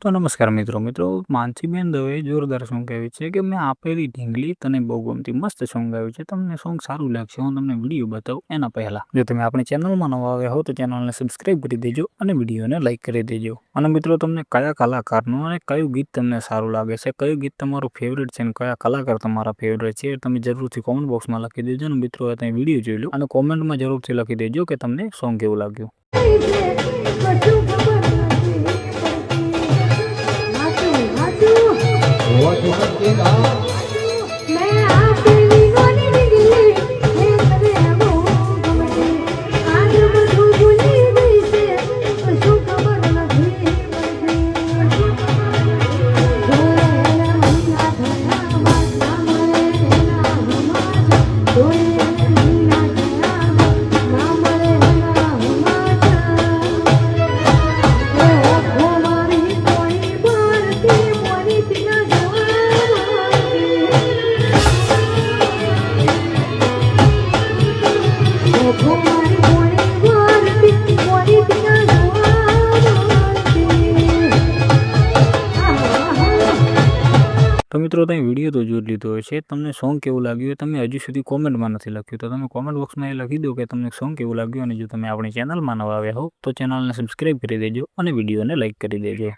તો નમસ્કાર મિત્રો માનસીબેન દવેએ જોરદાર સોંગ ગાયું છે કે મેં આપેલી ઢીંગલી તને બહુ ગમતી મસ્ત સોંગ ગાયું છે। તમને સોંગ સારું લાગશે હું તમને વિડીયો બતાવું એના પહેલા જો તમે આપણી ચેનલમાં નવા આવ્યા હો તો ચેનલને સબસ્ક્રાઇબ કરી દેજો અને વિડીયોને લાઇક કરી દેજો। અને મિત્રો તમને કયા કલાકારનું અને કયું ગીત તમને સારું લાગે છે, કયું ગીત તમારું ફેવરેટ છે અને કયા કલાકાર તમારા ફેવરેટ છે તમે જરૂરથી કોમેન્ટ બોક્સમાં લખી દેજો। અને મિત્રો તમે વિડીયો જોઈ લો અને કોમેન્ટમાં જરૂરથી લખી દેજો કે તમને સોંગ કેવું લાગ્યું। તો મિત્રો તમે વિડીયો તો જોઈ લીધો હશે, તમને સોંગ કેવું લાગ્યું એ તમે હજુ સુધી કોમેન્ટમાં નથી લખ્યું તો તમે કોમેન્ટ બોક્સમાં એ લખી દો કે તમને સોંગ કેવું લાગ્યું। અને જો તમે આપણી ચેનલમાં નવા આવ્યા હો તો ચેનલને સબસ્ક્રાઇબ કરી દેજો અને વિડીયોને લાઇક કરી દેજો।